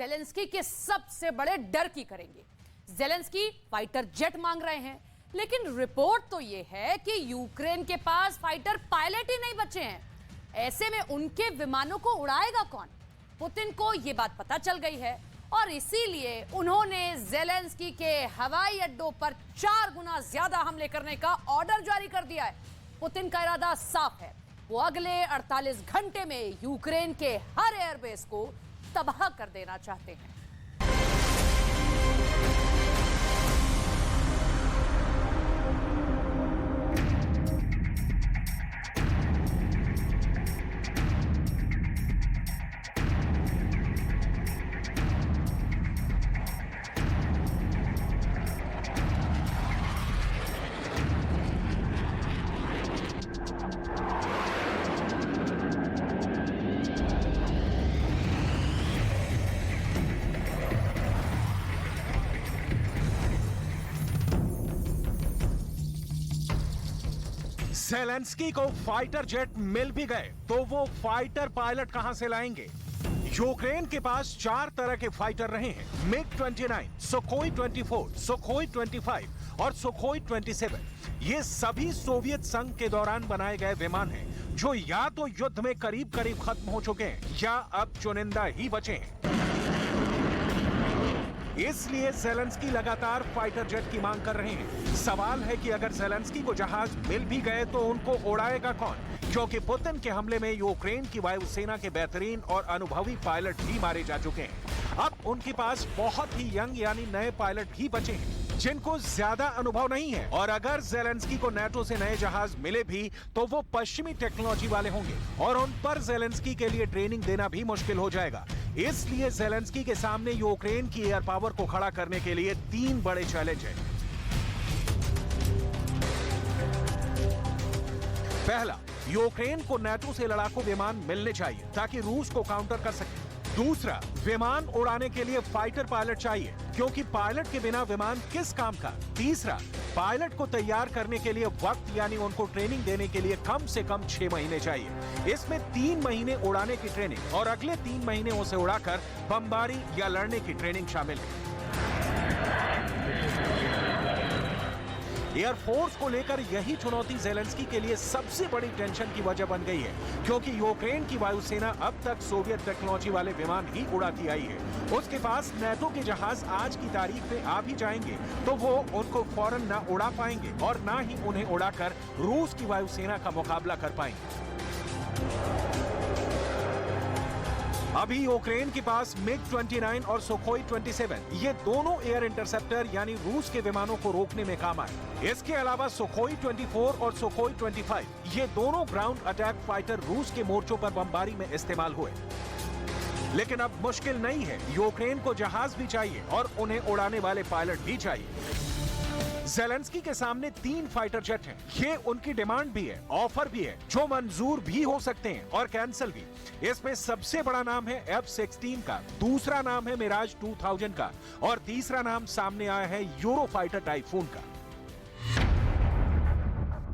Zelensky के सबसे बड़े डर की करेंगे। जेलेंस्की फाइटर जेट मांग रहे हैं, लेकिन रिपोर्ट तो यह है कि यूक्रेन के पास फाइटर पायलट ही नहीं बचे हैं। ऐसे में उनके विमानों को उड़ाएगा कौन? पुतिन को यह बात पता चल गई है और इसीलिए उन्होंने जेलेंस्की के हवाई अड्डों पर 4 गुना ज्यादा हमले करने का ऑर्डर जारी कर दिया है। पुतिन का इरादा साफ है, वो अगले 48 घंटे में यूक्रेन के हर एयरबेस को तबाह कर देना चाहते हैं। ज़ेलेंस्की को फाइटर जेट मिल भी गए तो वो फाइटर पायलट कहां से लाएंगे? यूक्रेन के पास 4 तरह के फाइटर रहे हैं, MiG-29, सुखोई 24, सुखोई 25 और सुखोई 27। ये सभी सोवियत संघ के दौरान बनाए गए विमान हैं, जो या तो युद्ध में करीब करीब खत्म हो चुके हैं या अब चुनिंदा ही बचे हैं। इसलिए ज़ेलेंस्की लगातार फाइटर जेट की मांग कर रहे हैं। सवाल है कि अगर ज़ेलेंस्की को जहाज मिल भी गए तो उनको उड़ाएगा कौन? क्योंकि पुतिन के हमले में यूक्रेन की वायुसेना के बेहतरीन और अनुभवी पायलट भी मारे जा चुके हैं। अब उनके पास बहुत ही यंग यानी नए पायलट ही बचे हैं, जिनको ज्यादा अनुभव नहीं है। और अगर ज़ेलेंस्की को नाटो से नए जहाज मिले भी तो वो पश्चिमी टेक्नोलॉजी वाले होंगे और उन पर ज़ेलेंस्की के लिए ट्रेनिंग देना भी मुश्किल हो जाएगा। इसलिए ज़ेलेंस्की के सामने यूक्रेन की एयर पावर को खड़ा करने के लिए 3 बड़े चैलेंज हैं। पहला, यूक्रेन को नाटो से लड़ाकू विमान मिलने चाहिए ताकि रूस को काउंटर कर सके। दूसरा, विमान उड़ाने के लिए फाइटर पायलट चाहिए, क्योंकि पायलट के बिना विमान किस काम का। तीसरा, पायलट को तैयार करने के लिए वक्त यानी उनको ट्रेनिंग देने के लिए कम से कम 6 महीने चाहिए। इसमें 3 महीने उड़ाने की ट्रेनिंग और अगले 3 महीने उसे उड़ाकर बमबारी या लड़ने की ट्रेनिंग शामिल है। एयरफोर्स को लेकर यही चुनौती ज़ेलेंस्की के लिए सबसे बड़ी टेंशन की वजह बन गई है, क्योंकि यूक्रेन की वायुसेना अब तक सोवियत टेक्नोलॉजी वाले विमान ही उड़ाती आई है। उसके पास नाटो के जहाज आज की तारीख में आ भी जाएंगे तो वो उनको फौरन ना उड़ा पाएंगे और ना ही उन्हें उड़ाकर रूस की वायुसेना का मुकाबला कर पाएंगे। अभी यूक्रेन के पास MiG-29 और सुखोई 27 ये दोनों एयर इंटरसेप्टर यानी रूस के विमानों को रोकने में काम आए। इसके अलावा सुखोई 24 और सुखोई 25 ये दोनों ग्राउंड अटैक फाइटर रूस के मोर्चों पर बमबारी में इस्तेमाल हुए। लेकिन अब मुश्किल नहीं है, यूक्रेन को जहाज भी चाहिए और उन्हें उड़ाने वाले पायलट भी चाहिए। ज़ेलेंस्की के सामने 3 फाइटर जेट हैं। ये उनकी डिमांड भी है, ऑफर भी है, जो मंजूर भी हो सकते हैं और कैंसिल भी। इसमें सबसे बड़ा नाम है F-16 का, दूसरा नाम है मिराज 2000 का और तीसरा नाम सामने आया है यूरोफाइटर टाइफून का।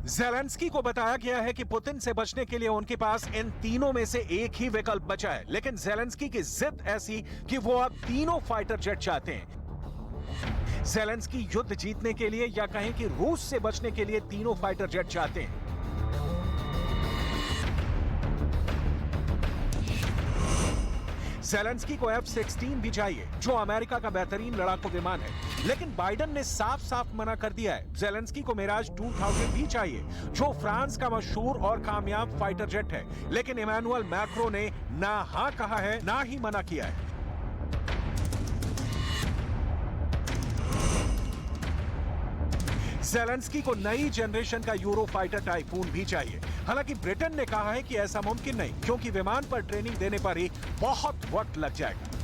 ज़ेलेंस्की को बताया गया है कि पुतिन से बचने के लिए उनके पास इन तीनों में से एक ही विकल्प बचा है, लेकिन ज़ेलेंस्की की जिद ऐसी कि वो अब तीनों फाइटर जेट चाहते हैं। ज़ेलेंस्की युद्ध जीतने के लिए या कहें कि रूस से बचने के लिए तीनों फाइटर जेट चाहते हैं। ज़ेलेंस्की को F-16 भी चाहिए, जो अमेरिका का बेहतरीन लड़ाकू विमान है, लेकिन बाइडेन ने साफ साफ मना कर दिया है। ज़ेलेंस्की को मिराज 2000 भी चाहिए, जो फ्रांस का मशहूर और कामयाब फाइटर जेट है, लेकिन इमैनुअल मैक्रो ने ना हाँ कहा है ना ही मना किया है। ज़ेलेंस्की को नई जनरेशन का यूरोफाइटर टाइफून भी चाहिए। हालांकि ब्रिटेन ने कहा है कि ऐसा मुमकिन नहीं, क्योंकि विमान पर ट्रेनिंग देने पर ही बहुत वक्त लग जाएगा।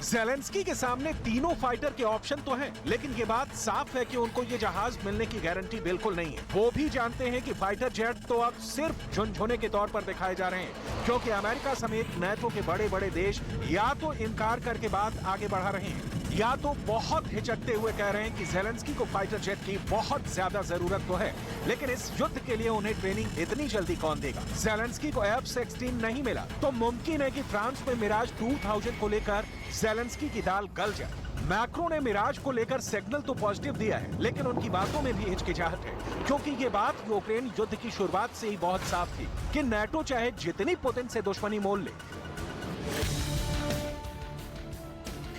ज़ेलेंस्की के सामने तीनों फाइटर के ऑप्शन तो हैं, लेकिन ये बात साफ है कि उनको ये जहाज मिलने की गारंटी बिल्कुल नहीं है। वो भी जानते हैं कि फाइटर जेट तो अब सिर्फ झुनझुने के तौर पर दिखाए जा रहे हैं, क्योंकि अमेरिका समेत नाटो के बड़े बड़े देश या तो इनकार करके बात आगे बढ़ा रहे हैं या तो बहुत हिचकते हुए कह रहे हैं कि ज़ेलेंस्की को फाइटर जेट की बहुत ज्यादा जरूरत तो है, लेकिन इस युद्ध के लिए उन्हें ट्रेनिंग इतनी जल्दी कौन देगा। ज़ेलेंस्की को F-16 नहीं मिला तो मुमकिन है कि फ्रांस में मिराज 2000 को लेकर ज़ेलेंस्की की दाल गल जाए। मैक्रो ने मिराज को लेकर सिग्नल तो पॉजिटिव दिया है, लेकिन उनकी बातों में भी हिचकिचाहट है, क्योंकि ये बात यूक्रेन युद्ध की शुरुआत से ही बहुत साफ थी कि नाटो चाहे जितनी पुतिन से दुश्मनी मोल ले,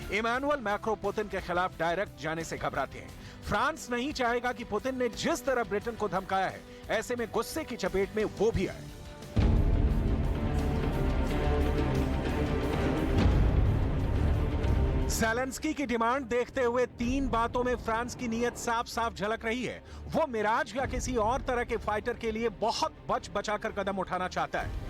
इमानुएल मैक्रो पुतिन के खिलाफ डायरेक्ट जाने से घबराते हैं। फ्रांस नहीं चाहेगा कि पुतिन ने जिस तरह ब्रिटेन को धमकाया है, ऐसे में गुस्से की चपेट में वो भी आए। ज़ेलेंस्की की डिमांड देखते हुए तीन बातों में फ्रांस की नीयत साफ साफ झलक रही है। वो मिराज या किसी और तरह के फाइटर के लिए बहुत बच बचाकर कदम उठाना चाहता है।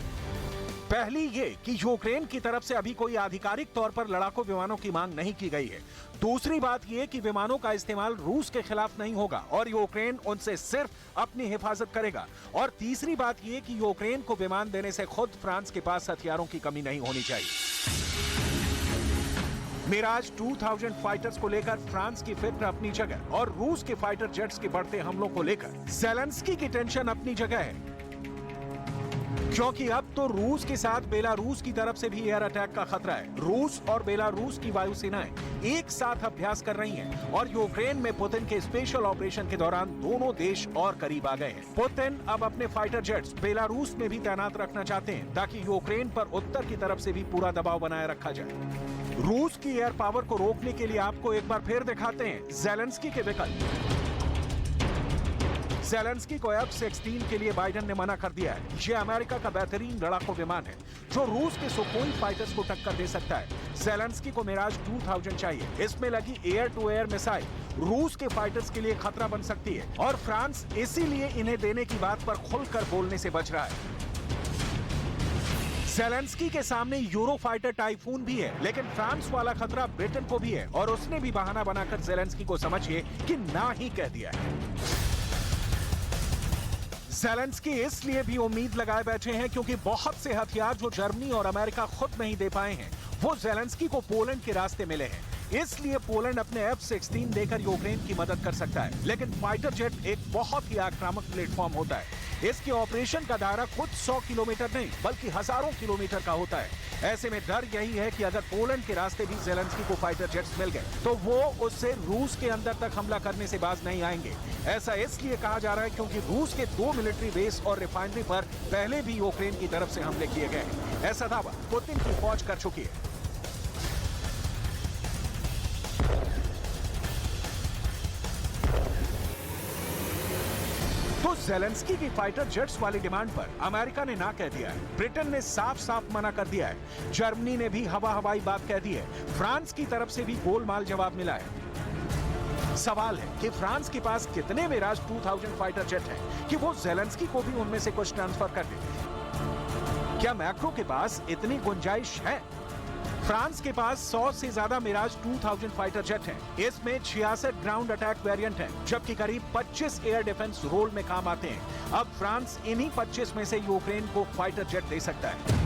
पहली ये कि यूक्रेन की तरफ से अभी कोई आधिकारिक तौर पर लड़ाकू विमानों की मांग नहीं की गई है। दूसरी बात ये कि विमानों का इस्तेमाल रूस के खिलाफ नहीं होगा और यूक्रेन उनसे सिर्फ अपनी हिफाजत करेगा। और तीसरी बात ये कि यूक्रेन को विमान देने से खुद फ्रांस के पास हथियारों की कमी नहीं होनी चाहिए। मिराज 2000 फाइटर्स को लेकर फ्रांस की फिक्र अपनी जगह और रूस के फाइटर जेट्स के बढ़ते हमलों को लेकर ज़ेलेंस्की की टेंशन अपनी जगह है, क्योंकि अब तो रूस के साथ बेलारूस की तरफ से भी एयर अटैक का खतरा है। रूस और बेलारूस की वायुसेनाएं एक साथ अभ्यास कर रही हैं और यूक्रेन में पुतिन के स्पेशल ऑपरेशन के दौरान दोनों देश और करीब आ गए हैं। पुतिन अब अपने फाइटर जेट्स बेलारूस में भी तैनात रखना चाहते हैं ताकि यूक्रेन पर उत्तर की तरफ से भी पूरा दबाव बनाए रखा जाए। रूस की एयर पावर को रोकने के लिए आपको एक बार फिर दिखाते हैं ज़ेलेंस्की के विकल्प। ज़ेलेंस्की को F-16 के लिए बाइडेन ने मना कर दिया है। ये अमेरिका का बेहतरीन लड़ाकू विमान है जो रूस के सुखोई फाइटर्स को टक्कर दे सकता है। ज़ेलेंस्की को मिराज 2000 चाहिए। इसमें लगी एयर टू एयर मिसाइल रूस के फाइटर्स के लिए खतरा बन सकती है और फ्रांस इसीलिए इन्हें देने की बात पर खुलकर बोलने से बच रहा है। ज़ेलेंस्की के सामने यूरो फाइटर टाइफून भी है, लेकिन फ्रांस वाला खतरा ब्रिटेन को भी है और उसने भी बहाना बनाकर ज़ेलेंस्की को समझिए कि ना ही कह दिया है। ज़ेलेंस्की इसलिए भी उम्मीद लगाए बैठे हैं क्योंकि बहुत से हथियार जो जर्मनी और अमेरिका खुद नहीं दे पाए हैं, वो ज़ेलेंस्की को पोलैंड के रास्ते मिले हैं। इसलिए पोलैंड अपने F-16 देकर यूक्रेन की मदद कर सकता है, लेकिन फाइटर जेट एक बहुत ही आक्रामक प्लेटफॉर्म होता है। इसके ऑपरेशन का दायरा खुद 100 किलोमीटर नहीं बल्कि हजारों किलोमीटर का होता है। ऐसे में डर यही है कि अगर पोलैंड के रास्ते भी ज़ेलेंस्की को फाइटर जेट्स मिल गए तो वो उससे रूस के अंदर तक हमला करने से बाज नहीं आएंगे। ऐसा इसलिए कहा जा रहा है क्योंकि रूस के 2 मिलिट्री बेस और रिफाइनरी पर पहले भी यूक्रेन की तरफ से हमले किए गए हैं। ऐसा दावा पुतिन की फौज कर चुकी है। तो ज़ेलेंस्की की फाइटर जेट्स वाली डिमांड पर अमेरिका ने ना कह दिया है, ब्रिटेन ने साफ साफ मना कर दिया है, जर्मनी ने भी हवाई बात कह दी है, फ्रांस की तरफ से भी गोलमाल जवाब मिला है। सवाल है कि फ्रांस के पास कितने मिराज 2000 फाइटर जेट हैं कि वो ज़ेलेंस्की को भी उनमें से कुछ ट्रांसफर कर दे। क्या मैक्रो के पास इतनी गुंजाइश है? फ्रांस के पास 100 से ज्यादा मिराज 2000 फाइटर जेट हैं। इसमें 66 ग्राउंड अटैक वेरिएंट हैं, जबकि करीब 25 एयर डिफेंस रोल में काम आते हैं। अब फ्रांस इन्हीं 25 में से यूक्रेन को फाइटर जेट दे सकता है।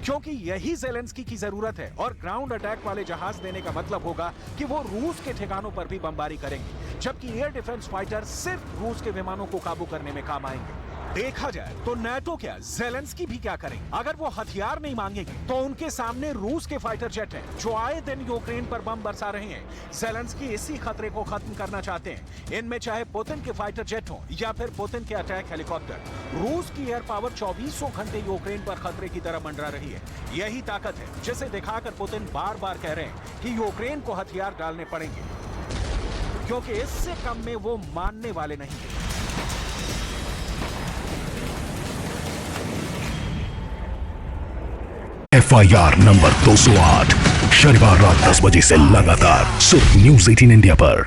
क्योंकि यही ज़ेलेंस्की की जरूरत है और ग्राउंड अटैक वाले जहाज देने का मतलब होगा कि वो रूस के ठिकानों पर भी बमबारी करेंगे, जबकि एयर डिफेंस फाइटर सिर्फ रूस के विमानों को काबू करने में काम आएंगे। देखा जाए तो नाटो क्या, ज़ेलेंस्की भी क्या करेंगे? अगर वो हथियार नहीं मांगेंगे तो उनके सामने रूस के फाइटर जेट हैं जो आए दिन यूक्रेन पर बम बरसा रहे हैं। ज़ेलेंस्की इसी खतरे को खत्म करना चाहते हैं। इनमें चाहे पुतिन के फाइटर जेट हो या फिर पुतिन के अटैक हेलीकॉप्टर, रूस की एयर पावर 24 घंटे यूक्रेन पर खतरे की तरह मंडरा रही है। यही ताकत है जिसे दिखाकर पुतिन बार बार कह रहे हैं कि यूक्रेन को हथियार डालने पड़ेंगे, क्योंकि इससे कम में वो मानने वाले नहीं हैं। FIR नंबर 208 शनिवार रात 10 बजे से लगातार सिर्फ न्यूज़ 18 इंडिया पर।